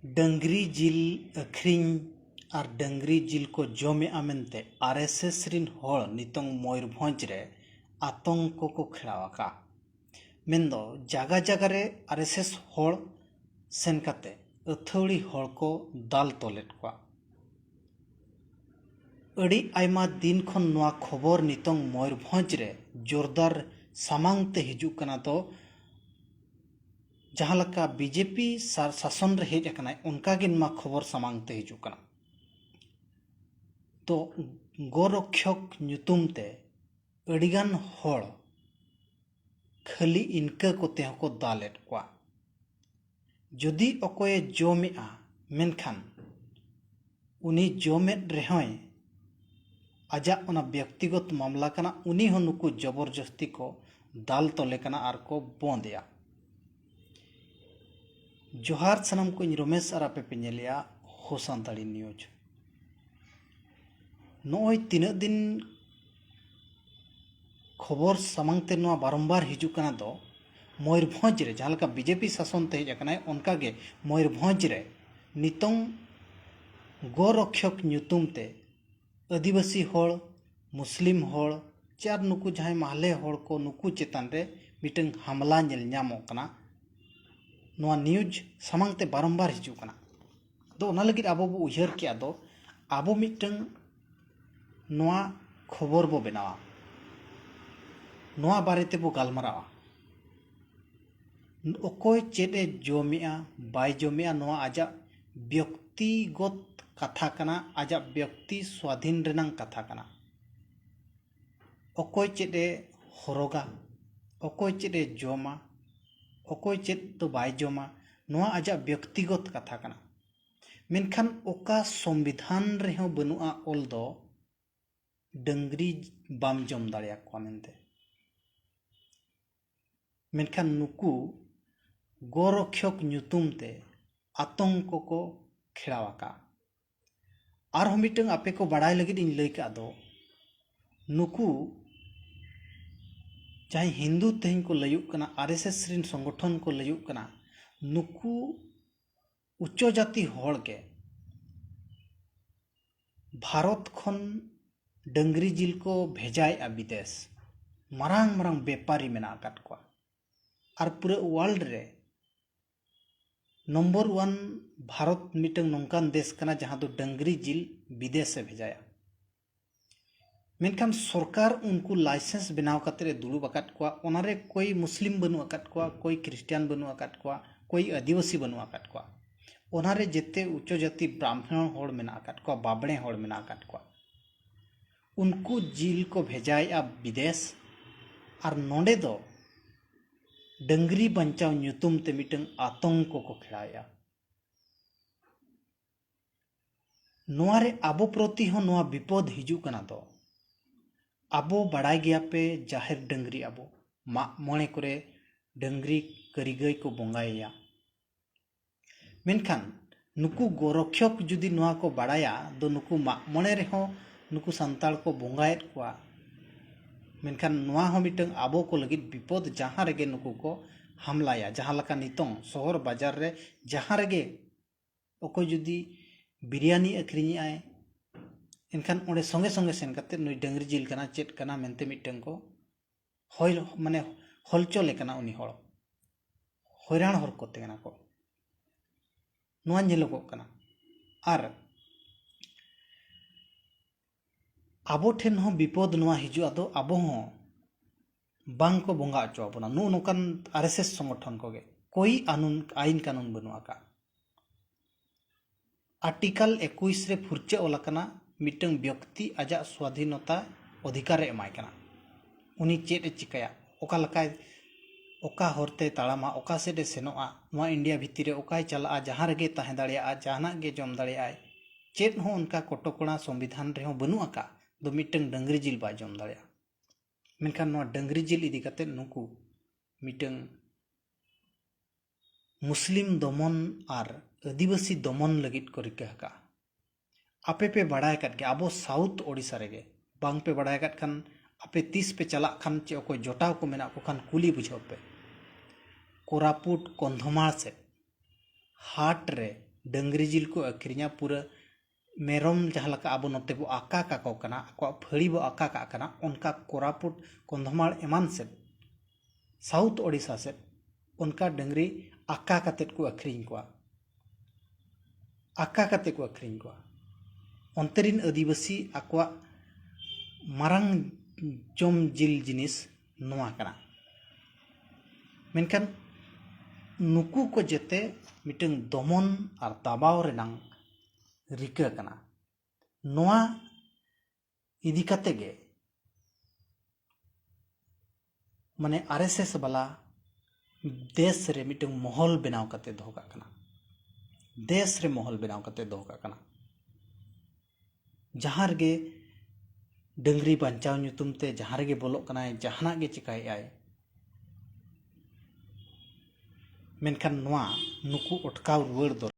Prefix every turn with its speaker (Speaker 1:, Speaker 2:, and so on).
Speaker 1: dungaree जिल अखरिंग और dungaree जिल को जमेआ मेनते आरएसएस रिन होड़ नितंग मयूरभंज रे आतंक को खेड़ावाका मेनदो जागा जागा रे आरएसएस होड़ सेन काते अथौड़ी होड़ को दाल तोलेट को अड़ी आयमा दिन खन नोआ खबर नितंग मयूरभंज रे जोरदार सामांग ते हिजुक कना तो जहाँ लका बीजेपी शासन रे हेज अकनाय उनका गे नमा खबर सामांग ते हिजुक कना तो गोरक्षक ᱧᱩᱛᱩᱢ ते अड़ीगान होड़ खाली इनका कोते हको दालेट को जदि अकोय जमेआ मेनखान उनी जमेद रेहय आजा उना व्यक्तिगत मामला कना उनी हो नुकु जबरदस्ती को दाल तोले कना आर को बोंदिया जोहार सनम को रमेश आर आपे पे नेलिया हो सानताड़ी न्यूज नोय तीन दिन खबर सामांगते नोआ बारंबार हिजुक कना दो मयूरभंज रे जहाँ लका बीजेपी शासन ते हेजकनाय उनका गे मयूरभंज रे नितंग गोरक्षक ᱧᱩᱛᱩᱢ ते आदिवासी होड़ मुस्लिम होड़ चार नुकु जहाँ माहले होड़ को नुकु चेतान रे मिटंग हमला नेल ᱧᱟᱢᱚᱜ कना नोआ न्यूज सामांगते बारंबार हिजुक कना दो ओना लगिद आबो बो उयहर के आदो आबो मिटंग नोआ खबर बो बनावा नोआ बारेते बो गालमारावा अकोय चेदे जमेआ बाय जमेआ नोआ आजा व्यक्तिगत कथा कना आजा व्यक्ति स्वाधीन रेनांग कथा कना अकोय चेदे हरगा अकोय चेदे जमा अकोय चेद तो बाय जमा नोआ आजा व्यक्तिगत कथा कना मेनखान ओका संविधान रेहो बनुआ ओल दो डंगरी बाम जम दाड़िया को मेनते मेनखान नुकु गोरक्षक ᱧᱩᱛᱩᱢ ते आतंक को खेड़ावाका आर हो मिटंग आपे को बड़ाई लगिद इन लई का दो नुकु चाहे हिंदू तेहन को लयुक कना आरएसएस रिन संगठन को लयुक कना नुकु उच्च जाति होड़ के भारत खन डंगरी जिल को भेजाय विदेश मारांग मारांग व्यापारी मेना काट को और पूरे वर्ल्ड रे नंबर 1 भारत मिटंग नौकान देश कना जहाँ दो डंगरी जिल विदेश से भेजाया मेनखान सरकार उनको लाइसेंस बनाव कतरे दुड़ुब आकात को ओनारे कोई मुस्लिम बनु आकात को कोई क्रिश्चियन बनु आकात को कोई आदिवासी बनु आकात को ओनारे जेते उच्च जाति ब्राह्मण होड़ मेना आकात को बाबड़े होड़ मेना आकात को उनको जिल को भेजाया विदेश और नोंडे दो डंगरी बंचाव ᱧᱩᱛᱩᱢ ते मिटंग आतंक को खेड़ाया नोआरे आबो प्रति हो नोआ विपद हिजु कना दो आबो बड़ाई गया पे जाहिर डंगरी आबो मा मोणे करे डंगरी करिगई को बोंगाया मेनखान नुकु गोरक्षक जुदी नोआ को बड़ाया दो नुकु मा मोणे रे हो नुकु संताल को बोंगाएत को मेनखान नोआ हो मिटंग आबो को लगिद विपद जहाँ रेगे नुकु को हमलाया जहाँ लका नितों शहर बाजार रे जहाँ रेगे ओको जुदी बिरयानी अखरिनी आए इनखान ओंडे संगे संगे सेन काते नुई डंगरी जिल कना चेत कना मेनते मिटंग को होय माने हलचल कना उनी होड़ हैरान हर कोते कना को नोआ नेलोगो कना आर आबो ठेन हो विपद नोआ हिजुआ दो आबो हो बांग को बोंगा अचो आबोना नु नोकान आरएसएस संगठन कोगे कोई आईन कानून बनुआ का आर्टिकल 21 रे फुरचे ओलाकना मिटंग व्यक्ति आजा स्वाधीनता अधिकार रे एमाय कना उनी चेद चिकाया ओका लकाय ओका हरते ताड़ामा ओका सेडे सेनोआ नोआ इंडिया भितरे ओकाय चला जहाँ रेगे ताहे दाड़िया जहाना गे जम दाड़िया चेद हो उनका कटकणा संविधान रे हो बनुआ का दो मिटंग डंगरी जिल बा जम दाड़िया मेनखान नोआ डंगरी जिल इदी काते नुकु मिटंग मुस्लिम दमन और आदिवासी दमन लगित को रिका का आपे पे बड़ाय काट के आबो साउथ ओडिशा रेगे बांग पे बड़ाय काट खान आपे 30 पे चला खान चे कोई जोटाव को मेना को खान कुली बुझाव पे कोरापुट कंधमाल से हाट रे डंगरी जिल को अखरिया पूरा मेरम जहाँ लका अब नोते बो आका काको कना आको फड़ी बो आका का कना उनका कोरापुट कंधमाल एमान से साउथ ओडिशा से उनका डंगरी आका काते को अखरिन को आका काते को अखरिन को अंतरिन आदिवासी आको मारंग जम जिल जिनिस नोआ कना मेनखान नुकु को जेते मिटंग दमन और दबाव रेनांग रिका कना नोआ इदी काते गे माने आरएसएस वाला देश रे मिटंग महल बनाव काते दोह का कना देश रे महल बनाव काते दोह का कना जहां गे डंगरी बंचाव ᱧᱩᱛᱩᱢ ते जहां गे बोलोक कनाय जहाना गे चिकाय आय मेनखान नोआ नुकु अटकाव रुवाड़ दो